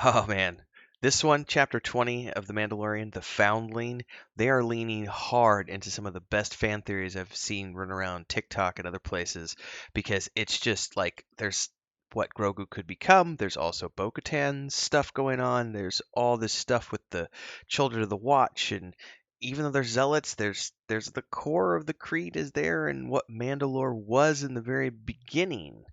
Oh man. This one, chapter 20 of The Mandalorian, The Foundling, they are leaning hard into some of the best fan theories I've seen run around TikTok and other places because it's just like there's what Grogu could become. There's also Bo-Katan stuff going on. There's all this stuff with the Children of the Watch, and even though there's zealots, there's the core of the creed is there and what Mandalore was in the very beginning.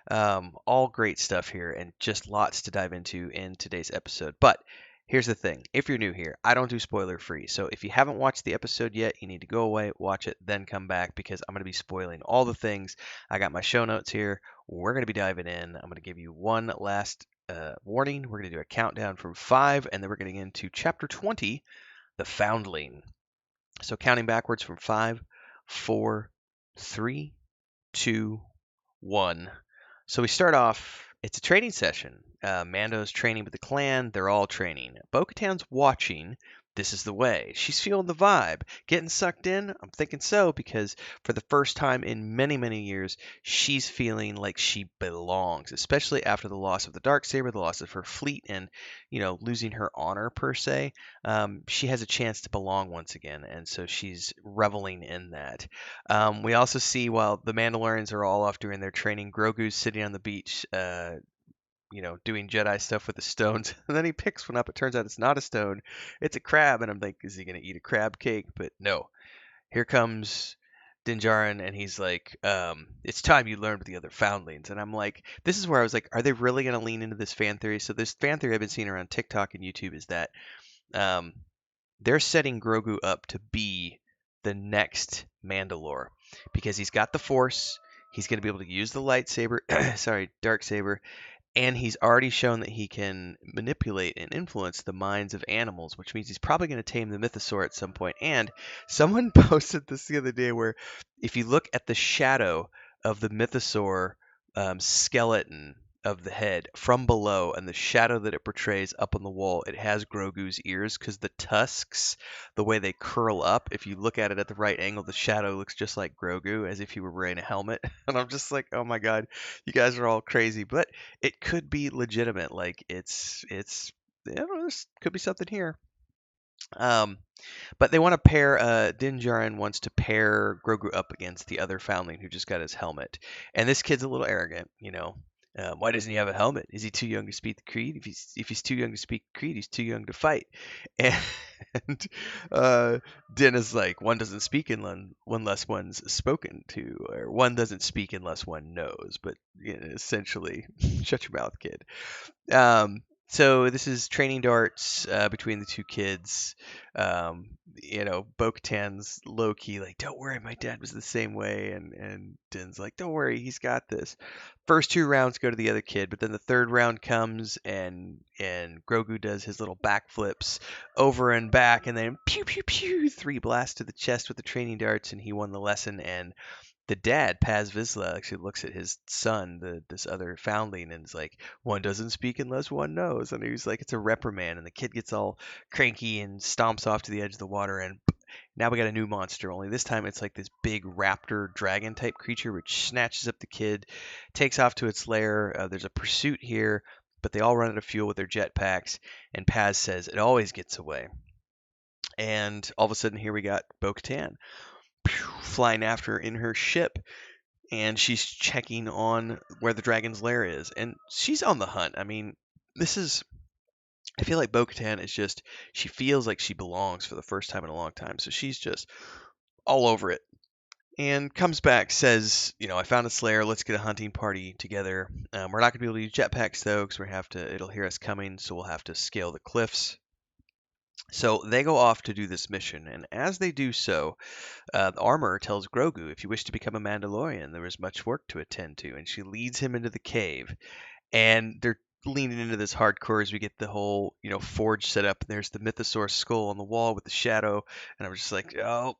All great stuff here and just lots to dive into in today's episode. But here's the thing, if you're new here, I don't do spoiler free. So if you haven't watched the episode yet, you need to go away, watch it, then come back because I'm going to be spoiling all the things. I got my show notes here. We're going to be diving in. I'm going to give you one last warning. We're going to do a countdown from 5, and then we're getting into chapter 20, The Foundling. So counting backwards from 5, 4, 3, 2, 1. So we start off, it's a training session. Mando's training with the clan. They're all training. Bo-Katan's watching. This is the way. She's feeling the vibe. Getting sucked in? I'm thinking so because for the first time in many, many years, she's feeling like she belongs, especially after the loss of the Darksaber, the loss of her fleet, and, losing her honor per se. She has a chance to belong once again, and so she's reveling in that. We also see while the Mandalorians are all off doing their training, Grogu's sitting on the beach, doing Jedi stuff with the stones. And then he picks one up. It turns out it's not a stone, it's a crab. And I'm like, is he going to eat a crab cake? But no. Here comes Din Djarin, and he's like, it's time you learned with the other foundlings. And I'm like, this is where I was like, are they really going to lean into this fan theory? So this fan theory I've been seeing around TikTok and YouTube is that um, they're setting Grogu up to be the next Mandalore because he's got the Force. He's going to be able to use the lightsaber, sorry, dark saber, and he's already shown that he can manipulate and influence the minds of animals, which means he's probably going to tame the mythosaur at some point. And someone posted this the other day where if you look at the shadow of the mythosaur skeleton of the head from below and the shadow that it portrays up on the wall, it has Grogu's ears because the tusks, the way they curl up, if you look at it at the right angle, the shadow looks just like Grogu as if he were wearing a helmet. And I'm just like, oh my God, you guys are all crazy. But it could be legitimate. Like it's I don't know, there's could be something here. Um, but they want to pair. Din Djarin wants to pair Grogu up against the other foundling who just got his helmet, and this kid's a little arrogant. Why doesn't he have a helmet? Is he too young to speak the creed? If he's too young to speak the creed, he's too young to fight. And Din is like, one doesn't speak unless one's spoken to, or one doesn't speak unless one knows. But essentially, shut your mouth, kid. So this is training darts between the two kids. Bo-Katan's low key like, "Don't worry, my dad was the same way," and Din's like, "Don't worry, he's got this." First two rounds go to the other kid, but then the third round comes and Grogu does his little backflips over and back, and then pew pew pew, three blasts to the chest with the training darts, and he won the lesson. And the dad, Paz Vizsla, actually looks at his son, this other foundling, and is like, "One doesn't speak unless one knows." And he's like, "It's a reprimand." And the kid gets all cranky and stomps off to the edge of the water. And now we got a new monster. Only this time it's like this big raptor dragon type creature, which snatches up the kid, takes off to its lair. There's a pursuit here, but they all run out of fuel with their jetpacks. And Paz says it always gets away. And all of a sudden, here we got Bo-Katan flying after in her ship, and she's checking on where the dragon's lair is, and she's on the hunt. I mean, this is. I feel like Bo-Katan is just. She feels like she belongs for the first time in a long time, so she's just all over it. And comes back, says, "I found a slayer. Let's get a hunting party together. We're not gonna be able to use jetpacks though, because we have to. It'll hear us coming, so we'll have to scale the cliffs." So they go off to do this mission, and as they do so, the armorer tells Grogu, if you wish to become a Mandalorian, there is much work to attend to, and she leads him into the cave. And they're leaning into this hardcore as we get the whole, forge set up. And there's the Mythosaur skull on the wall with the shadow, and I'm just like, oh,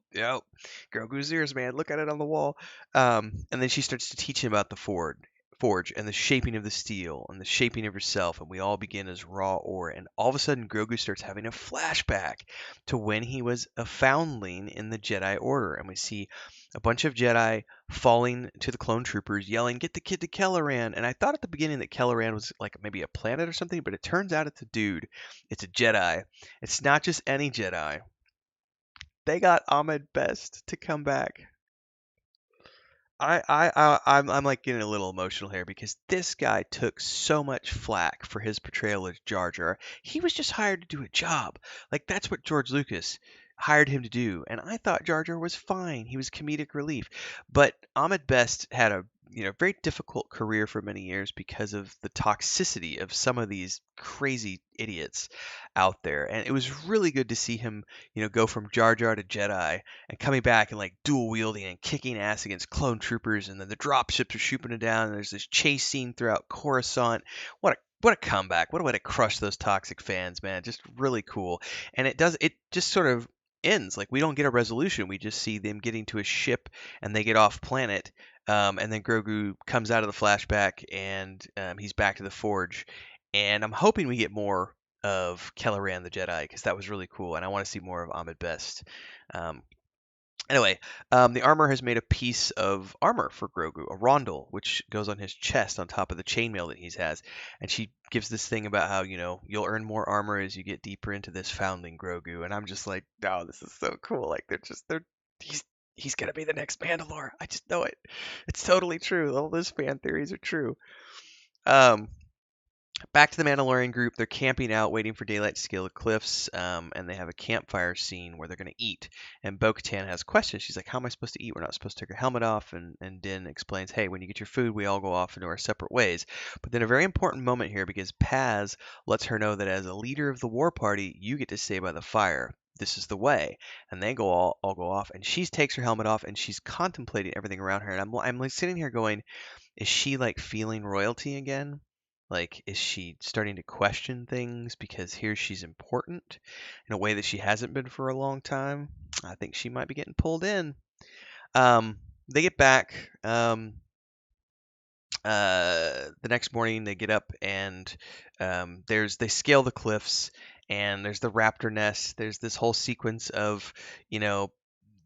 Grogu's ears, man, look at it on the wall. And then she starts to teach him about the forge and the shaping of the steel and the shaping of herself, and we all begin as raw ore. And all of a sudden Grogu starts having a flashback to when he was a foundling in the Jedi Order, and we see a bunch of Jedi falling to the clone troopers, yelling, "Get the kid to Kelleran!" And I thought at the beginning that Kelleran was like maybe a planet or something, but it turns out it's a dude. It's a Jedi. It's not just any Jedi. They got Ahmed Best to come back. I'm like getting a little emotional here because this guy took so much flack for his portrayal as Jar Jar. He was just hired to do a job. Like that's what George Lucas hired him to do. And I thought Jar Jar was fine. He was comedic relief. But Ahmed Best had a very difficult career for many years because of the toxicity of some of these crazy idiots out there. And it was really good to see him, go from Jar Jar to Jedi and coming back and like dual wielding and kicking ass against clone troopers, and then the drop ships are shooting it down, and there's this chase scene throughout Coruscant. What a comeback! What a way to crush those toxic fans, man! Just really cool. And it just sort of ends like we don't get a resolution. We just see them getting to a ship and they get off planet. And then Grogu comes out of the flashback and he's back to the Forge. And I'm hoping we get more of Kelleran the Jedi because that was really cool, and I want to see more of Ahmed Best. Um, Anyway, the armor has made a piece of armor for Grogu, a rondel, which goes on his chest on top of the chainmail that he has. And she gives this thing about how, you'll earn more armor as you get deeper into this foundling Grogu. And I'm just like, oh, this is so cool. Like he's he's gonna be the next Mandalore. I just know it. It's totally true. All those fan theories are true. Um, Back to the Mandalorian group. They're camping out, waiting for daylight to scale the cliffs, and they have a campfire scene where they're going to eat. And Bo-Katan has questions. She's like, "How am I supposed to eat? We're not supposed to take our helmet off." And Din explains, "Hey, when you get your food, we all go off into our separate ways." But then a very important moment here because Paz lets her know that as a leader of the war party, you get to stay by the fire. This is the way. And they all go off, and she takes her helmet off, and she's contemplating everything around her. And I'm like sitting here going, is she like feeling royalty again? Like, is she starting to question things because here she's important in a way that she hasn't been for a long time? I think she might be getting pulled in. They get back. The next morning, they get up and they scale the cliffs, and there's the raptor nest. There's this whole sequence of, you know,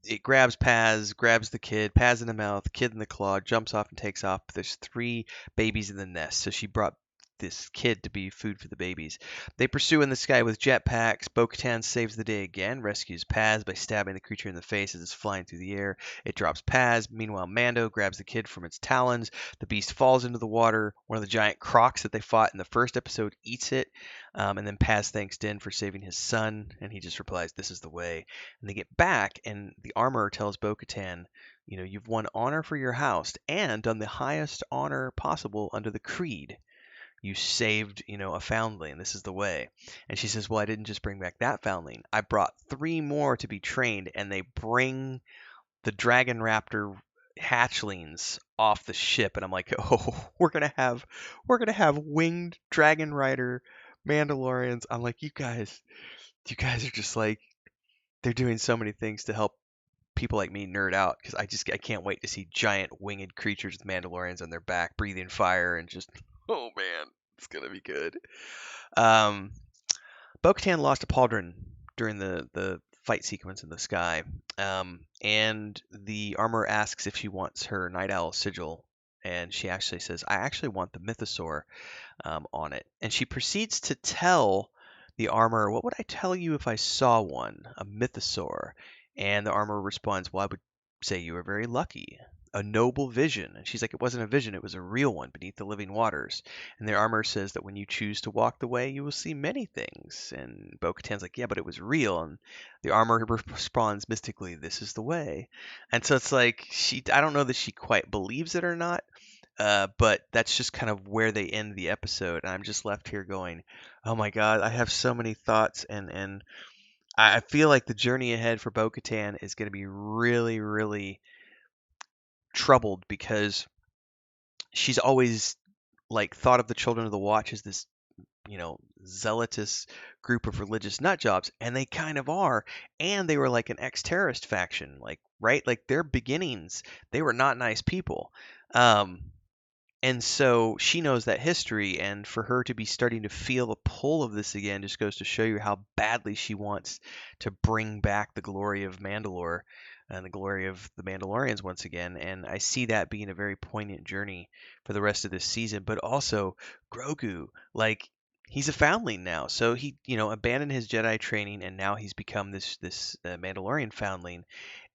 it grabs Paz, grabs the kid, Paz in the mouth, kid in the claw, jumps off and takes off. There's 3 babies in the nest, so she brought this kid to be food for the babies. They pursue in the sky with jetpacks. Bo-Katan saves the day again, rescues Paz by stabbing the creature in the face as it's flying through the air. It drops Paz. Meanwhile, Mando grabs the kid from its talons. The beast falls into the water. One of the giant crocs that they fought in the first episode eats it. And then Paz thanks Din for saving his son, and he just replies, "This is the way." And they get back, and the armorer tells Bo-Katan, "You've won honor for your house and done the highest honor possible under the creed. You saved, a foundling. This is the way." And she says, "Well, I didn't just bring back that foundling. I brought 3 more to be trained." And they bring the Dragon Raptor hatchlings off the ship, and I'm like, "Oh, we're gonna have winged Dragon Rider Mandalorians." I'm like, you guys are just like, they're doing so many things to help people like me nerd out because I can't wait to see giant winged creatures with Mandalorians on their back breathing fire and just, oh man, it's gonna be good. Um, Bo-Katan lost a pauldron during the fight sequence in the sky, and the armor asks if she wants her Night Owl sigil, and she actually says, "I actually want the mythosaur on it." And she proceeds to tell the armor, "What would I tell you if I saw one? A mythosaur." And the armor responds, "Well, I would say you were very lucky. A noble vision." And she's like, "It wasn't a vision, it was a real one beneath the living waters." And the armor says that when you choose to walk the way, you will see many things. And Bo-Katan's like, "Yeah, but it was real." And the armor responds mystically, "This is the way." And so it's like, I don't know that she quite believes it or not, but that's just kind of where they end the episode. And I'm just left here going, oh my God, I have so many thoughts. And I feel like the journey ahead for Bo-Katan is going to be really, really troubled because she's always like thought of the Children of the Watch as this, zealotous group of religious nut jobs, and they kind of are. And they were like an ex-terrorist faction, like, right? Like their beginnings, they were not nice people. Um, And so she knows that history, and for her to be starting to feel the pull of this again just goes to show you how badly she wants to bring back the glory of Mandalore. and the glory of the Mandalorians once again. And I see that being a very poignant journey for the rest of this season. But also Grogu, like he's a foundling now, so he abandoned his Jedi training, and now he's become this Mandalorian foundling.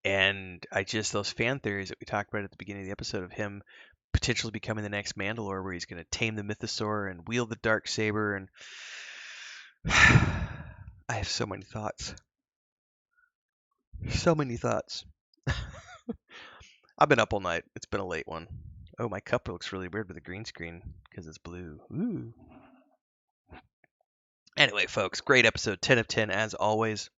And I just those fan theories that we talked about at the beginning of the episode of him potentially becoming the next Mandalore, where he's going to tame the Mythosaur and wield the dark saber. And I have so many thoughts. So many thoughts. I've been up all night. It's been a late one. Oh, my cup looks really weird with the green screen because it's blue. Ooh. Anyway, folks, great episode. 10 of 10 as always.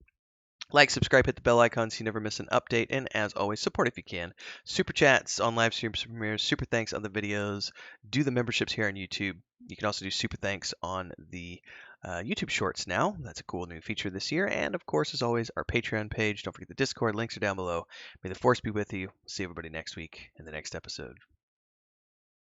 Like, subscribe, hit the bell icon so you never miss an update, and as always, support if you can. Super chats on live streams, premieres, super thanks on the videos. Do the memberships here on YouTube. You can also do super thanks on the YouTube Shorts now. That's a cool new feature this year. And of course, as always, our Patreon page. Don't forget the Discord. Links are down below. May the Force be with you. See everybody next week in the next episode.